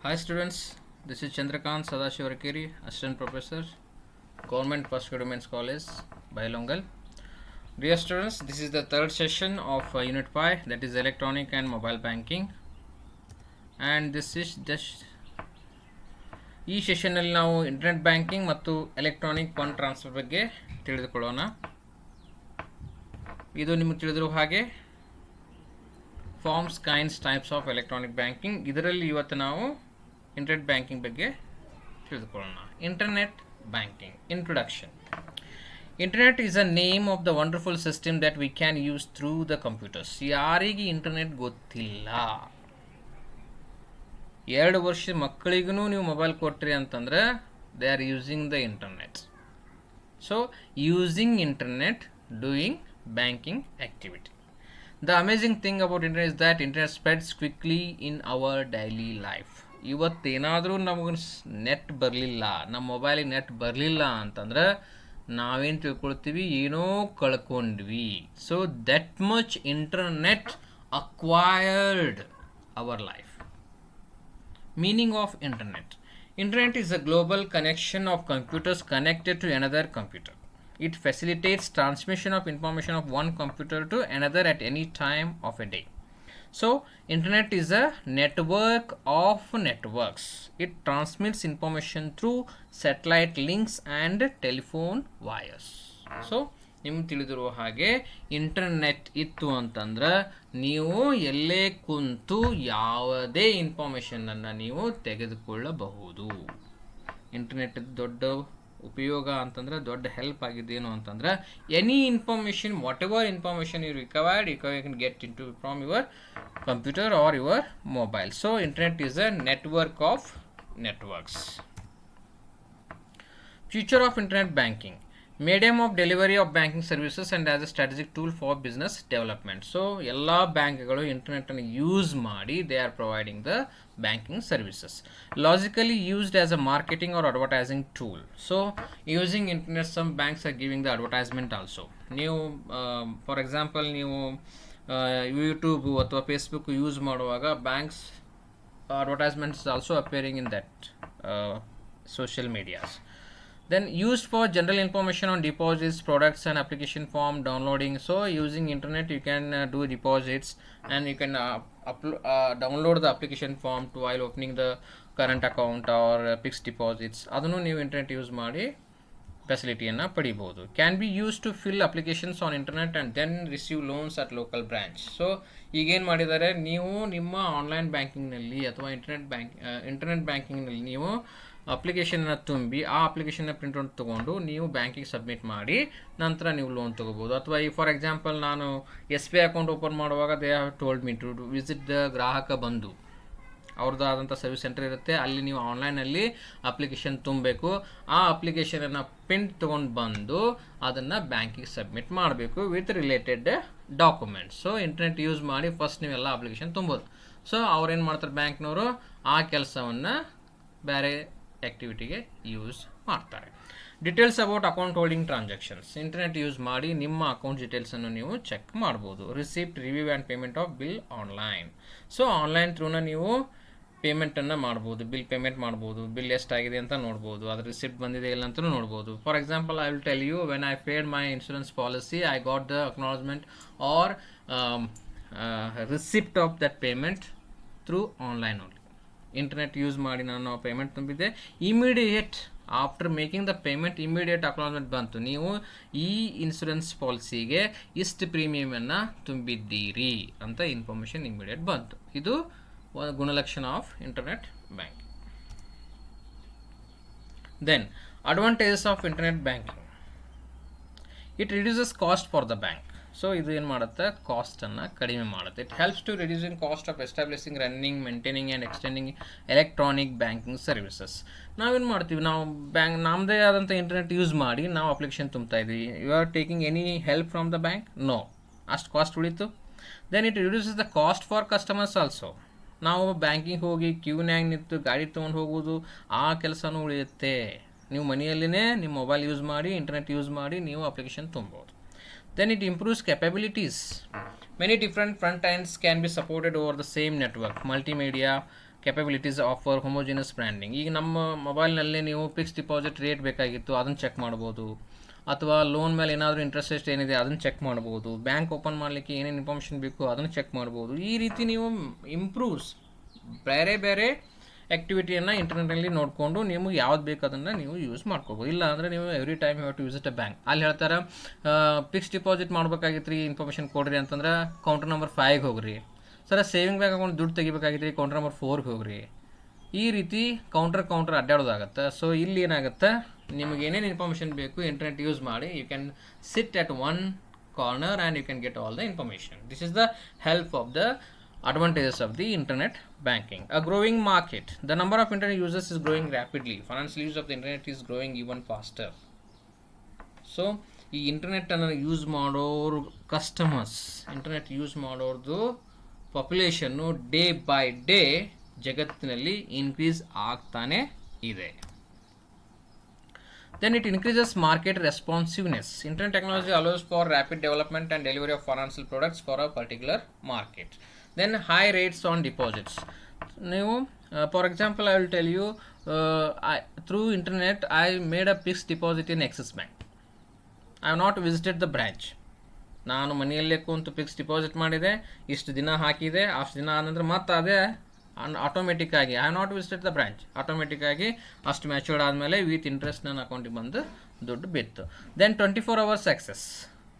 Hi students, this is Chandrakant Sadashivarakeri, Assistant Professor, Government Postgraduate Women's College, Bailongal. Dear students, this is the third session of Unit 5, that is Electronic and Mobile Banking. And this is just ಈ ಸೆಷನ್ನಲ್ಲಿ ನಾವು internet banking ಮತ್ತು electronic fund transfer ಬಗ್ಗೆ ತಿಳಿದುಕೊಳ್ಳೋಣ. ಇದು ನಿಮಗೆ ತಿಳಿದಿರುವ ಹಾಗೆ forms, kinds, types of electronic banking. ಇದರಲ್ಲಿ ಇವತ್ತು ನಾವು ಇಂಟರ್ನೆಟ್ ಬ್ಯಾಂಕಿಂಗ್ ಬಗ್ಗೆ ತಿಳಿದುಕೊಳ್ಳೋಣ. Internet banking introduction. Internet is a name of the wonderful system that we can use through the computers. ಯಾರಿಗೆ ಇಂಟರ್ನೆಟ್ ಗೊತ್ತಿಲ್ಲ? 2 ವರ್ಷ ಮಕ್ಕಳಿಗೂ ನೀವು ಮೊಬೈಲ್ ಕೊಟ್ರಿ ಅಂತಂದ್ರೆ they are using the internet. So using internet, doing banking activity. The amazing thing about internet is that internet spreads quickly in our daily life. ಇವತ್ತೇನಾದರೂ ನಮಗೆ net ಬರಲಿಲ್ಲ, ನಮ್ಮ ಮೊಬೈಲಿಗೆ ನೆಟ್ ಬರಲಿಲ್ಲ ಅಂತಂದ್ರೆ ನಾವೇನು ತಿಳ್ಕೊಳ್ತೀವಿ? ಏನೋ ಕಳ್ಕೊಂಡ್ವಿ. So that much internet acquired our life. Meaning of internet. Internet is a global connection of computers connected to another computer. It facilitates transmission of information of one computer to another at any time of a day. So internet is a network of networks. It transmits information through satellite links and telephone wires. So ನಿಮ್ಗೆ ತಿಳಿದಿರುವ ಹಾಗೆ internet ಇತ್ತು ಅಂತಂದ್ರೆ ನೀವು ಎಲ್ಲೇ ಕುಂತು ಯಾವುದೇ ಇನ್ಫಾರ್ಮೇಷನನ್ನು ನೀವು ತೆಗೆದುಕೊಳ್ಳಬಹುದು. ಇಂಟರ್ನೆಟ್ ದೊಡ್ಡ ಉಪಯೋಗ ಅಂತಂದ್ರೆ, ದೊಡ್ಡ ಹೆಲ್ಪ್ ಆಗಿದ್ದೇನು ಅಂತಂದ್ರೆ, any information, what ever information you required, you can get in to from your computer or your mobile. So internet is a network of networks. Future of internet banking. Medium of delivery of banking services and as a strategic tool for business development. So ಎಲ್ಲ ಬ್ಯಾಂಕ್ಗಳು ಇಂಟರ್ನೆಟನ್ನು use ಮಾಡಿ they are providing the banking services. Logically used as a marketing or advertising tool. So using internet, some banks are giving the advertisement also. ನೀವು for example ನೀವು YouTube ಅಥವಾ Facebook use ಮಾಡುವಾಗ banks advertisements is also appearing in that social medias. Then used for general information on deposits, products and application form downloading. So using internet you can do deposits and you can download the application form to while opening the current account or fixed deposits. ಅದನ್ನು ನೀವು internet use ಮಾಡಿ ಫೆಸಿಲಿಟಿಯನ್ನು ಪಡಿಬೋದು. Can be use to fill applications on internet and then receive loans at local branch. So ಈಗೇನು ಮಾಡಿದ್ದಾರೆ, ನೀವು ನಿಮ್ಮ online ಬ್ಯಾಂಕಿಂಗ್ನಲ್ಲಿ ಅಥವಾ ಇಂಟರ್ನೆಟ್ ಬ್ಯಾಂಕಿಂಗ್ನಲ್ಲಿ ನೀವು ಅಪ್ಲಿಕೇಶನ್ನ ತುಂಬಿ ಆ ಅಪ್ಲಿಕೇಶನ್ನ ಪ್ರಿಂಟ್ಔಟ್ ತೊಗೊಂಡು ನೀವು ಬ್ಯಾಂಕಿಗೆ ಸಬ್ಮಿಟ್ ಮಾಡಿ ನಂತರ ನೀವು ಲೋನ್ ತೊಗೋಬೋದು. ಅಥವಾ ಈ ಫಾರ್ ಎಕ್ಸಾಂಪಲ್ ನಾನು SBI ಅಕೌಂಟ್ ಓಪನ್ ಮಾಡುವಾಗ they have told me to visit the Grahak Bandhu, ಅವ್ರದ್ದು ಆದಂಥ ಸರ್ವಿಸ್ ಸೆಂಟರ್ ಇರುತ್ತೆ, ಅಲ್ಲಿ ನೀವು ಆನ್ಲೈನಲ್ಲಿ ಅಪ್ಲಿಕೇಶನ್ ತುಂಬಬೇಕು. ಆ ಅಪ್ಲಿಕೇಶನನ್ನು ಪ್ರಿಂಟ್ ತೊಗೊಂಡು ಬಂದು ಅದನ್ನು ಬ್ಯಾಂಕಿಗೆ ಸಬ್ಮಿಟ್ ಮಾಡಬೇಕು with related documents. So internet use ಮಾಡಿ ಫಸ್ಟ್ ನೀವೆಲ್ಲ ಅಪ್ಲಿಕೇಶನ್ ತುಂಬೋದು. ಸೊ ಅವ್ರೇನು ಮಾಡ್ತಾರೆ, ಬ್ಯಾಂಕ್ನವರು ಆ ಕೆಲಸವನ್ನು ಬೇರೆ ಆ್ಯಕ್ಟಿವಿಟಿಗೆ ಯೂಸ್ ಮಾಡ್ತಾರೆ. Details about account holding transactions. Internet use ಮಾಡಿ ನಿಮ್ಮ ಅಕೌಂಟ್ ಡೀಟೇಲ್ಸನ್ನು ನೀವು ಚೆಕ್ ಮಾಡ್ಬೋದು. Receipt, review and payment of bill online. So online ಥ್ರೂನ ನೀವು ಪೇಮೆಂಟನ್ನು ಮಾಡ್ಬೋದು, ಬಿಲ್ ಪೇಮೆಂಟ್ ಮಾಡ್ಬೋದು, ಬಿಲ್ ಎಷ್ಟಾಗಿದೆ ಅಂತ ನೋಡ್ಬೋದು, ಅದ್ರ ರಿಸಿಪ್ಟ್ ಬಂದಿದೆ ಇಲ್ಲ ಅಂತಲೂ ನೋಡ್ಬೋದು. For example I will tell you, when I paid my insurance policy I got the acknowledgement or receipt of that payment through online only. Internet use ಮಾಡಿ ನಾನು ಪೇಮೆಂಟ್ ತುಂಬಿದ್ದೆ, immediate after making the payment immediate acknowledgement ಬಂತು, ನೀವು ಈ insurance ಪಾಲಿಸಿಗೆ ಇಷ್ಟು ಪ್ರೀಮಿಯಮನ್ನು ತುಂಬಿದ್ದೀರಿ ಅಂತ information immediate ಬಂತು. ಇದು ಒಂದು ಗುಣಲಕ್ಷಣ of internet banking. Then advantages of internet banking. It reduces cost for the bank. So ಇದು ಏನು ಮಾಡುತ್ತೆ, ಕಾಸ್ಟನ್ನು ಕಡಿಮೆ ಮಾಡುತ್ತೆ. It helps to reducing cost of establishing, running, maintaining and extending electronic banking services. ನಾವೇನು ಮಾಡ್ತೀವಿ, ನಾವು ನಮ್ಮದೇ ಆದಂಥ ಇಂಟರ್ನೆಟ್ ಯೂಸ್ ಮಾಡಿ ನಾವು ಅಪ್ಲಿಕೇಶನ್ ತುಂಬ್ತಾ ಇದ್ದೀವಿ. You are taking any help from the bank? No. ಅಷ್ಟು ಕಾಸ್ಟ್ ಉಳಿತು. Then it reduces the cost for customers also. ನಾವು ಬ್ಯಾಂಕಿಗೆ ಹೋಗಿ ಕ್ಯೂನ್ಯಾಗ ನಿಂತು ಗಾಡಿ ತೊಗೊಂಡು ಹೋಗೋದು ಆ ಕೆಲಸನೂ ಉಳಿಯುತ್ತೆ. ನೀವು ಮನೆಯಲ್ಲೇ ನಿಮ್ಮ ಮೊಬೈಲ್ ಯೂಸ್ ಮಾಡಿ, ಇಂಟರ್ನೆಟ್ ಯೂಸ್ ಮಾಡಿ ನೀವು ಅಪ್ಲಿಕೇಶನ್ ತುಂಬೋದು. Then it improves capabilities. Many different front ends can be supported over the same network. Multimedia capabilities offer homogeneous branding. ಈಗ ನಮ್ಮ ಮೊಬೈಲ್ನಲ್ಲಿ ನೀವು ಫಿಕ್ಸ್ ಡಿಪಾಸಿಟ್ ರೇಟ್ ಬೇಕಾಗಿತ್ತು, ಅದನ್ನು ಚೆಕ್ ಮಾಡ್ಬೋದು. ಅಥವಾ ಲೋನ್ ಮೇಲೆ ಏನಾದರೂ ಇಂಟ್ರೆಸ್ಟ್ ರೇಟ್ ಏನಿದೆ ಅದನ್ನು ಚೆಕ್ ಮಾಡ್ಬೋದು. ಬ್ಯಾಂಕ್ ಓಪನ್ ಮಾಡಲಿಕ್ಕೆ ಏನೇನು ಇನ್ಫಾರ್ಮೇಷನ್ ಬೇಕು ಅದನ್ನು ಚೆಕ್ ಮಾಡ್ಬೋದು. ಈ ರೀತಿ ನೀವು ಇಂಪ್ರೂವ್ಸ್ ಬೇರೆ ಬೇರೆ ಆ್ಯಕ್ಟಿವಿಟಿಯನ್ನು ಇಂಟರ್ನೆಟಲ್ಲಿ ನೋಡಿಕೊಂಡು ನಿಮಗೆ ಯಾವ್ದು ಬೇಕು ಅದನ್ನು ನೀವು ಯೂಸ್ ಮಾಡ್ಕೋಬೋದು. ಇಲ್ಲ ಅಂದರೆ ನೀವು every time you have to visit a bank. ಅಲ್ಲಿ ಹೇಳ್ತಾರೆ ಫಿಕ್ಸ್ ಡಿಪಾಸಿಟ್ ಮಾಡ್ಬೇಕಾಗಿತ್ತು ರೀ, ಇನ್ಫಾರ್ಮೇಷನ್ ಕೊಡ್ರಿ ಅಂತಂದ್ರೆ ಕೌಂಟರ್ ನಂಬರ್ 5ಗೆ ಹೋಗ್ರಿ. ಸರ್ ಸೇವಿಂಗ್ ಬ್ಯಾಂಕ್ ಅಕೌಂಟ್ ದುಡ್ಡು ತೆಗಿಬೇಕಾಗಿತ್ತು ರೀ, ಕೌಂಟರ್ ನಂಬರ್ 4ಗೆ ಹೋಗ್ರಿ. ಈ ರೀತಿ ಕೌಂಟರ್ ಅಡ್ಡಾಡೋದಾಗತ್ತೆ. ಸೊ ಇಲ್ಲಿ ಏನಾಗುತ್ತೆ, ನಿಮಗೆ ಏನೇನು ಇನ್ಫಾರ್ಮೇಷನ್ ಬೇಕು ಇಂಟರ್ನೆಟ್ ಯೂಸ್ ಮಾಡಿ you can sit at one corner and you can get all the information. This is the help of the advantages of the internet banking. A growing market. The number of internet users is growing rapidly. Financial use of the internet is growing even faster. So ಈ ಇಂಟರ್ನೆಟ್ಟನ್ನು use ಮಾಡೋರು customers, internet use ಮಾಡೋರ್ದು ಪಾಪ್ಯುಲೇಷನ್ನು day by day ಜಗತ್ತಿನಲ್ಲಿ increase ಆಗ್ತಾನೆ ಇದೆ. Then it increases market responsiveness. Internet technology allows for rapid development and delivery of financial products for a particular market. Then high rates on deposits. Now, for example, I will tell you, through internet, I made a fixed deposit in Axis Bank. I have not visited the branch. ನಾನು ಮನೆಯಲ್ಲೇ ಕುಂತು fix deposit ಮಾಡಿದೆ, ಇಷ್ಟು ದಿನ ಹಾಕಿದೆ, ಅಷ್ಟು ದಿನ ಆದ ನಂತರ ಮತ್ತೆ ಅದೇ ಆಟೋಮೆಟಿಕ್ಕಾಗಿ I have not visited the branch, ಆಟೋಮೆಟಿಕ್ಕಾಗಿ ಅಷ್ಟು ಮ್ಯಾಚೂರ್ಡ್ ಆದಮೇಲೆ ವಿತ್ ಇಂಟ್ರೆಸ್ಟ್ ನನ್ನ ಅಕೌಂಟಿಗೆ ಬಂದು ದುಡ್ಡು ಬಿತ್ತು. Then 24 hours access.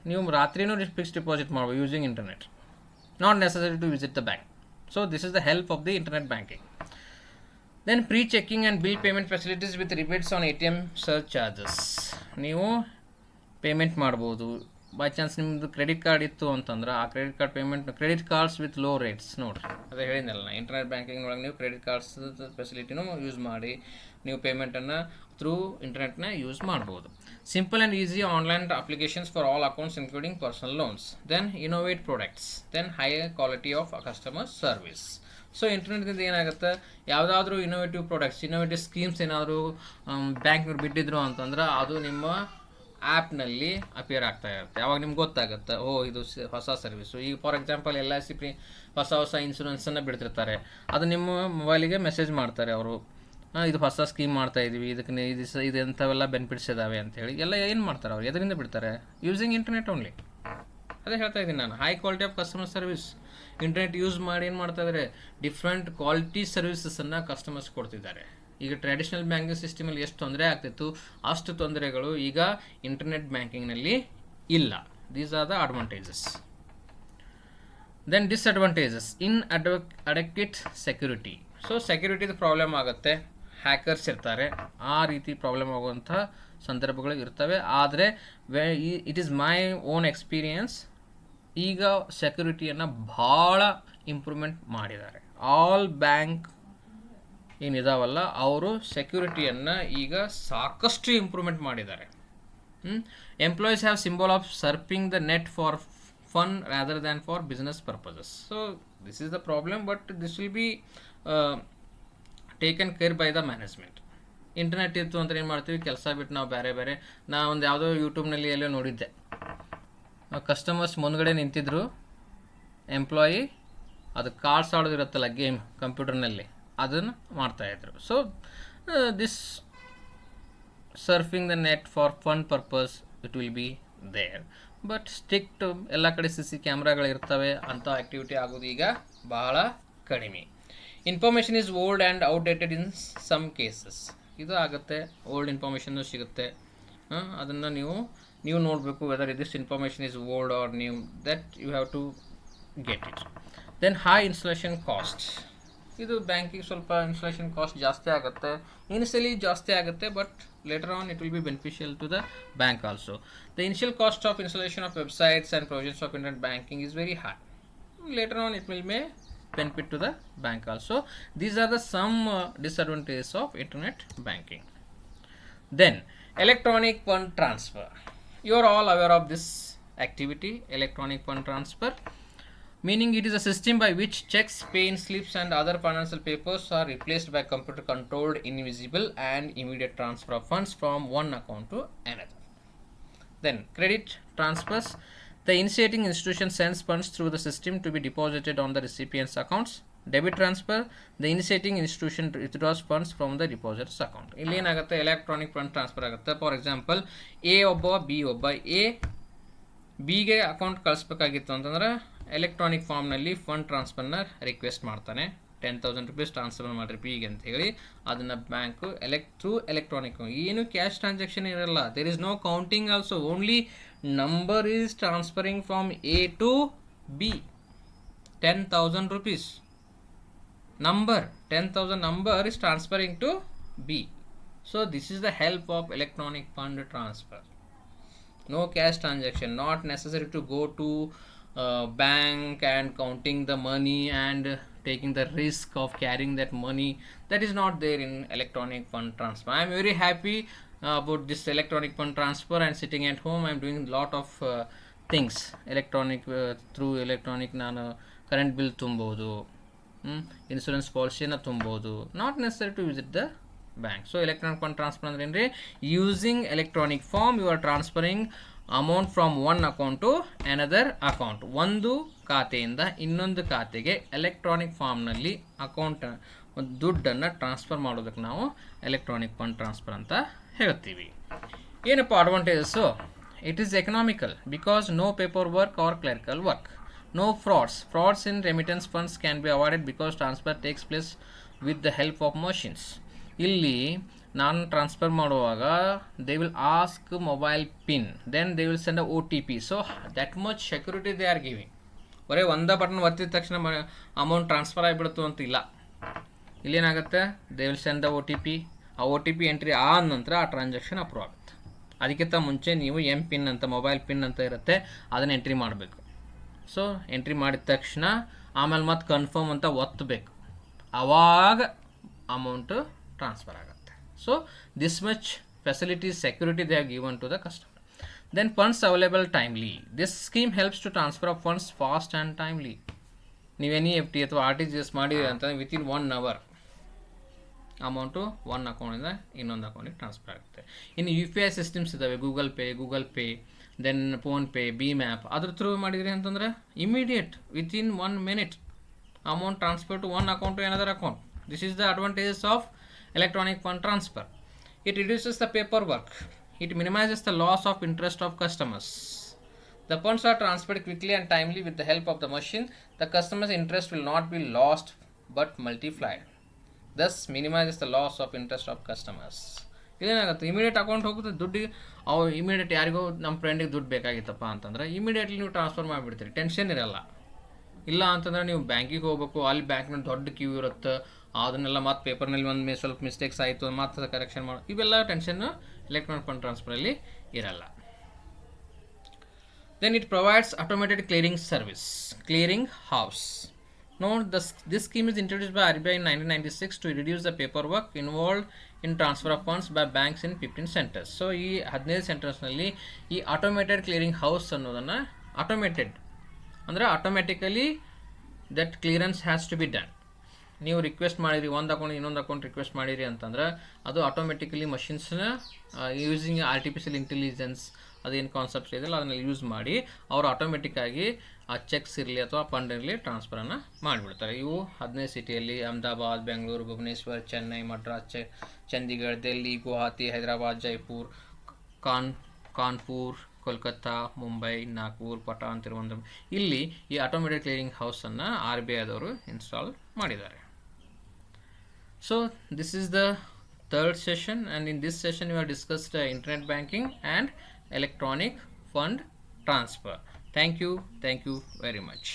ನೀವು ರಾತ್ರಿನೂ ಫಿಕ್ಸ್ ಡಿಪಾಸಿಟ್ ಮಾಡ್ಬೋದು using internet, not necessary to visit the bank. So this is the help of the internet banking. Then pre checking and bill payment facilities with rebates on ATM surcharges. ನೀವು payment ಮಾಡ್ಬೋದು. By chance ನಿಮ್ಮದು credit card ಇತ್ತು ಅಂತಂದ್ರೆ ಆ credit card payment, credit cards with low rates ನೋಡಿರಿ, ಅದೇ ಹೇಳಿದ್ನಲ್ಲ, internet banking ಒಳಗೆ ನೀವು ಕ್ರೆಡಿಟ್ ಕಾರ್ಡ್ಸ್ ಫೆಸಿಲಿಟಿನೂ ಯೂಸ್ ಮಾಡಿ ನೀವು ಪೇಮೆಂಟನ್ನು ಥ್ರೂ ಇಂಟರ್ನೆಟ್ನ ಯೂಸ್ ಮಾಡ್ಬೋದು. Simple and easy online applications for all accounts including personal loans. Then innovate products. Then higher quality of customer service. So ಇಂಟರ್ನೆಟ್ದಿಂದ ಏನಾಗುತ್ತೆ, ಯಾವುದಾದ್ರೂ ಇನೋವೇಟಿವ್ ಪ್ರಾಡಕ್ಟ್ಸ್, ಇನೋವೇಟಿವ್ ಸ್ಕೀಮ್ಸ್ ಏನಾದರೂ ಬ್ಯಾಂಕ್ನವ್ರು ಬಿಟ್ಟಿದ್ರು ಅಂತಂದ್ರೆ ಅದು ನಿಮ್ಮ ಆ್ಯಪ್ನಲ್ಲಿ ಅಪಿಯರ್ ಆಗ್ತಾ ಇರುತ್ತೆ. ಅವಾಗ ನಿಮ್ಗೆ ಗೊತ್ತಾಗುತ್ತೆ, ಓ ಇದು ಹೊಸ ಸರ್ವಿಸು. ಈಗ ಫಾರ್ ಎಕ್ಸಾಂಪಲ್ LIC ಹೊಸ ಇನ್ಶೂರೆನ್ಸನ್ನು ಬಿಡ್ತಿರ್ತಾರೆ, ಅದು ನಿಮ್ಮ ಮೊಬೈಲಿಗೆ ಮೆಸೇಜ್ ಮಾಡ್ತಾರೆ ಅವರು, ಇದು ಹೊಸ ಸ್ಕೀಮ್ ಮಾಡ್ತಾಯಿದ್ದೀವಿ, ಇದಕ್ಕೆ ಇದು ಎಂಥವೆಲ್ಲ ಬೆನಿಫಿಟ್ಸ್ ಇದ್ದಾವೆ ಅಂಥೇಳಿ ಎಲ್ಲ ಏನು ಮಾಡ್ತಾರೆ ಅವ್ರು, ಎದರಿಂದ ಬಿಡ್ತಾರೆ, ಯೂಸಿಂಗ್ ಇಂಟರ್ನೆಟ್ ಓನ್ಲಿ. ಅದೇ ಹೇಳ್ತಾ ಇದ್ದೀನಿ ನಾನು, high quality of customer service. Internet use ಮಾಡಿ ಏನು ಮಾಡ್ತಾಯಿದ್ದಾರೆ, ಡಿಫ್ರೆಂಟ್ ಕ್ವಾಲಿಟಿ ಸರ್ವಿಸಸನ್ನು ಕಸ್ಟಮರ್ಸ್ ಕೊಡ್ತಿದ್ದಾರೆ. ಈಗ ಟ್ರೆಡಿಷನಲ್ ಬ್ಯಾಂಕಿಂಗ್ ಸಿಸ್ಟಮಲ್ಲಿ ಎಷ್ಟು ತೊಂದರೆ ಆಗ್ತಿತ್ತು ಅಷ್ಟು ತೊಂದರೆಗಳು ಈಗ ಇಂಟರ್ನೆಟ್ ಬ್ಯಾಂಕಿಂಗ್ನಲ್ಲಿ ಇಲ್ಲ. These are the advantages. Then disadvantages, adequate security. So ಸೆಕ್ಯೂರಿಟಿದು ಪ್ರಾಬ್ಲಮ್ ಆಗುತ್ತೆ, ಹ್ಯಾಕರ್ಸ್ ಇರ್ತಾರೆ, ಆ ರೀತಿ ಪ್ರಾಬ್ಲಮ್ ಆಗುವಂಥ ಸಂದರ್ಭಗಳು ಇರ್ತವೆ. ಆದರೆ it is my own experience, ಈಗ ಸೆಕ್ಯೂರಿಟಿಯನ್ನು ಭಾಳ ಇಂಪ್ರೂವ್ಮೆಂಟ್ ಮಾಡಿದ್ದಾರೆ. ಆಲ್ ಬ್ಯಾಂಕ್ ಏನಿದಾವಲ್ಲ ಅವರು ಸೆಕ್ಯೂರಿಟಿಯನ್ನು ಈಗ ಸಾಕಷ್ಟು ಇಂಪ್ರೂವ್ಮೆಂಟ್ ಮಾಡಿದ್ದಾರೆ. Employees have symbol of surfing the net for fun rather than for business purposes. So this is the problem, but this will be taken care bye the management. Internet ಇತ್ತು ಅಂತ ಏನು ಮಾಡ್ತೀವಿ, ಕೆಲಸ ಬಿಟ್ಟು ನಾವು ಬೇರೆ ನಾ ಒಂದು ಯಾವುದೋ ಯೂಟ್ಯೂಬ್ನಲ್ಲಿ ಎಲ್ಲೋ ನೋಡಿದ್ದೆ, ಕಸ್ಟಮರ್ಸ್ ಮುಂದ್ಗಡೆ ನಿಂತಿದ್ರು, ಎಂಪ್ಲಾಯಿ ಅದು ಕಾರ್ಡ್ಸ್ ಆಡೋದಿರುತ್ತಲ್ಲ ಗೇಮ್ ಕಂಪ್ಯೂಟರ್ನಲ್ಲಿ ಅದನ್ನು ಮಾಡ್ತಾಯಿದ್ರು. So this surfing the net for fun purpose it will be there, but strict ಎಲ್ಲ ಕಡೆ CC ಕ್ಯಾಮ್ರಾಗಳಿರ್ತವೆ, ಅಂಥ ಆ್ಯಕ್ಟಿವಿಟಿ ಆಗೋದು ಈಗ ಬಹಳ ಕಡಿಮೆ. Information is old and outdated in some cases. ಇದು ಆಗುತ್ತೆ, ಓಲ್ಡ್ ಇನ್ಫಾರ್ಮೇಷನ್ನು ಸಿಗುತ್ತೆ, ಅದನ್ನು ನೀವು ನೋಡಬೇಕು whether this information is old or new, that you have to get it. Then high installation cost. ಇದು ಬ್ಯಾಂಕಿಗೆ ಸ್ವಲ್ಪ ಇನ್ಸ್ಟಾಲೇಷನ್ ಕಾಸ್ಟ್ ಜಾಸ್ತಿ ಆಗುತ್ತೆ, ಇನಿಷಿಯಲಿ ಜಾಸ್ತಿ ಆಗುತ್ತೆ, but later on it will be beneficial to the bank also. The initial cost of installation of websites and provisions of internet banking is very high. Later on it will may benefit to the bank also. These are the some disadvantages of internet banking. Then electronic fund transfer. You are all aware of this activity, electronic fund transfer, meaning it is a system by which checks, pay slips and other financial papers are replaced by computer controlled, invisible and immediate transfer of funds from one account to another. Then credit transfers. The initiating institution sends funds through the system to be deposited on the recipient's accounts. Debit transfer, the initiating institution withdraws funds from the deposits account. ಇಲ್ಲಿ ಏನಾಗುತ್ತೆ, electronic fund transfer ಆಗುತ್ತೆ. For example, A ಒಬ್ಬ A ಬಿಗೆ account ಕಳಿಸ್ಬೇಕಾಗಿತ್ತು ಅಂತಂದ್ರೆ electronic ಫಾರ್ಮ್ನಲ್ಲಿ fund ಟ್ರಾನ್ಸ್ಫರ್ನ request ಮಾಡ್ತಾನೆ. 10,000 ರೂಪೀಸ್ ಟ್ರಾನ್ಸ್ಫರ್ ಮಾಡಿರಿ ಪಿಗೆ ಅಂತ ಹೇಳಿ ಅದನ್ನು ಬ್ಯಾಂಕು ಥ್ರೂ ಎಲೆಕ್ಟ್ರಾನಿಕ್, ಏನು ಕ್ಯಾಶ್ ಟ್ರಾನ್ಸಾಕ್ಷನ್ ಇರಲ್ಲ. There is no counting also, only number is transferring from A to B. 10,000 rupees number, 10,000 number is transferring to B. So this is the help of electronic fund transfer. No cash transaction, not necessary to go to bank and counting the money and taking the risk of carrying that money. That is not there in electronic fund transfer. I am very happy about this electronic fund transfer, and sitting at home I am doing lot of things electronic, through electronic ನಾನು current bill ತುಂಬೋದು, insurance ಪಾಲಿಸಿನ ತುಂಬೋದು, not necessary to visit the bank. So electronic fund transfer ಅಂದ್ರೆ ಏನ್ರಿ, using electronic form you are transferring amount from one account to another account. ಒಂದು ಖಾತೆಯಿಂದ ಇನ್ನೊಂದು ಖಾತೆಗೆ ಎಲೆಕ್ಟ್ರಾನಿಕ್ ಫಾರ್ಮ್ನಲ್ಲಿ ಅಕೌಂಟ್ ದುಡ್ಡನ್ನು ಟ್ರಾನ್ಸ್ಫರ್ ಮಾಡೋದಕ್ಕೆ ನಾವು ಎಲೆಕ್ಟ್ರಾನಿಕ್ ಫಂಡ್ ಟ್ರಾನ್ಸ್ಫರ್ ಅಂತ ಹೇಳ್ತೀವಿ. ಏನಪ್ಪ advantages? It is economical because no paperwork or clerical work. No frauds. Frauds in remittance funds can be avoided because transfer takes place with the help of machines. ಇಲ್ಲಿ ನಾನು transfer ಮಾಡುವಾಗ they will ask mobile pin, then they will send a OTP. So that much security they are giving. ಬರೀ ಒಂದೇ button ಒತ್ತಿದ ತಕ್ಷಣ amount transfer ಆಗಿಬಿಡ್ತು ಅಂತ ಇಲ್ಲ. ಇಲ್ಲೇನಾಗುತ್ತೆ, they will send the OTP. ಆ OTP ಎಂಟ್ರಿ ಆದ ನಂತರ ಆ ಟ್ರಾನ್ಸಾಕ್ಷನ್ ಅಪ್ರೂವ್ ಆಗುತ್ತೆ. ಅದಕ್ಕಿಂತ ಮುಂಚೆ ನೀವು ಪಿನ್ ಅಂತ, ಮೊಬೈಲ್ ಪಿನ್ ಅಂತ ಇರುತ್ತೆ, ಅದನ್ನು ಎಂಟ್ರಿ ಮಾಡಬೇಕು. ಸೊ ಎಂಟ್ರಿ ಮಾಡಿದ ತಕ್ಷಣ ಆಮೇಲೆ ಮತ್ತೆ ಕನ್ಫರ್ಮ್ ಅಂತ ಒತ್ತಬೇಕು, ಆವಾಗ ಅಮೌಂಟು ಟ್ರಾನ್ಸ್ಫರ್ ಆಗುತ್ತೆ. So this much facilities, security they are given to the customer. Then funds available timely. This scheme helps to transfer of funds fast and timely. ನೀವು NEFT ಅಥವಾ RTGS ಮಾಡಿರಿ ಅಂತಂದರೆ ವಿತಿನ್ 1 hour ಅಮೌಂಟು ಒಂದು ಅಕೌಂಟಿಂದ ಇನ್ನೊಂದು ಅಕೌಂಟಿಗೆ transfer ಆಗುತ್ತೆ. ಇನ್ನು UPI ಸಿಸ್ಟಮ್ಸ್ ಇದ್ದಾವೆ, ಗೂಗಲ್ ಪೇ, ದೆನ್ ಫೋನ್ಪೇ, ಭೀಮ್ ಆ್ಯಪ್, ಅದ್ರ ಥ್ರೂ ಮಾಡಿದ್ರಿ ಅಂತಂದ್ರೆ immediate within 1 minute amount transfer to one account to another account. This is the advantages of electronic fund transfer. It reduces the paper work. It minimizes the loss of interest of customers. The funds are transferred quickly and timely with the help of the machine. The customer's interest will not be lost but multiplied. Thus minimizes the loss of interest of customers. ಇದೇನಾಗುತ್ತೆ, immediate account ಹೋಗುತ್ತೆ, ದುಡ್ಡಿಗೆ ಅವ್ರು immediate ಯಾರಿಗೋ ನಮ್ಮ ಫ್ರೆಂಡಿಗೆ ದುಡ್ಡು ಬೇಕಾಗಿತ್ತಪ್ಪ ಅಂತಂದ್ರೆ immediately ನೀವು ಟ್ರಾನ್ಸ್ಫರ್ ಮಾಡಿಬಿಡ್ತೀರಿ, ಟೆನ್ಷನ್ ಇರಲ್ಲ. ಇಲ್ಲ ಅಂತಂದ್ರೆ ನೀವು ಬ್ಯಾಂಕಿಗೆ ಹೋಗ್ಬೇಕು, ಅಲ್ಲಿ ಬ್ಯಾಂಕ್ನಲ್ಲಿ ದೊಡ್ಡ ಕ್ಯೂ ಇರುತ್ತೆ, ಅದನ್ನೆಲ್ಲ ಮತ್ತೆ ಪೇಪರ್ನಲ್ಲಿ ಒಂದು ಸ್ವಲ್ಪ ಮಿಸ್ಟೇಕ್ಸ್ ಆಯಿತು ಮತ್ತೆ ಕರೆಕ್ಷನ್ ಮಾಡೋ, ಇವೆಲ್ಲ ಟೆನ್ಷನ್ನು ಎಲೆಕ್ಟ್ರಾನಿಕ್ ಫಂಡ್ ಟ್ರಾನ್ಸ್ಫರಲ್ಲಿ ಇರಲ್ಲ. Then it provides automated clearing service, clearing house. Note this scheme is introduced by RBI in 1996 to reduce the paperwork involved in transfer of funds by banks in 15 centers. So ಈ 15 ಸೆಂಟರ್ಸ್ನಲ್ಲಿ ಈ automated clearing house ಅನ್ನೋದನ್ನು, automated ಅಂದರೆ automatically that clearance has to be done. ನೀವು request ಮಾಡಿರಿ, ಒಂದು account ಇನ್ನೊಂದು account request ಮಾಡಿರಿ ಅಂತಂದ್ರೆ ಅದು ಆಟೋಮೆಟಿಕಲಿ ಮಷಿನ್ಸ್ನ ಯೂಸಿಂಗ್ ಆರ್ಟಿಫಿಷಿಯಲ್ ಇಂಟೆಲಿಜೆನ್ಸ್ ಅದೇನು ಕಾನ್ಸೆಪ್ಟ್ಸ್ ಇದೆಯಲ್ಲ ಅದನ್ನು ಯೂಸ್ ಮಾಡಿ ಅವರು ಆಟೋಮೆಟಿಕ್ಕಾಗಿ ಆ ಚೆಕ್ಸ್ ಇರಲಿ ಅಥವಾ ಫಂಡ್ ಇರಲಿ ಟ್ರಾನ್ಸ್ಫರನ್ನು ಮಾಡಿಬಿಡ್ತಾರೆ. ಇವು 15 ಸಿಟಿಯಲ್ಲಿ ಅಹಮದಾಬಾದ್, ಬೆಂಗಳೂರು, ಭುವನೇಶ್ವರ್, ಚೆನ್ನೈ, ಮಡ್ರಾಸ್, ಚಂಡೀಗಢ, ದೆಹಲಿ, ಗುವಾಹತಿ, ಹೈದರಾಬಾದ್, ಜೈಪುರ್, ಕಾನ್ಪುರ್, ಕೋಲ್ಕತ್ತಾ, ಮುಂಬೈ, ನಾಗ್ಪುರ್, ಪಟಾನ್, ತಿರುವನಂತಪುರಂ, ಇಲ್ಲಿ ಈ ಆಟೋಮೇಟೆಡ್ ಕ್ಲಿಯರಿಂಗ್ ಹೌಸನ್ನು RBI ಆದವರು ಇನ್ಸ್ಟಾಲ್ ಮಾಡಿದ್ದಾರೆ. So this is the third session, and in this session we have discussed internet banking and electronic fund transfer. Thank you very much.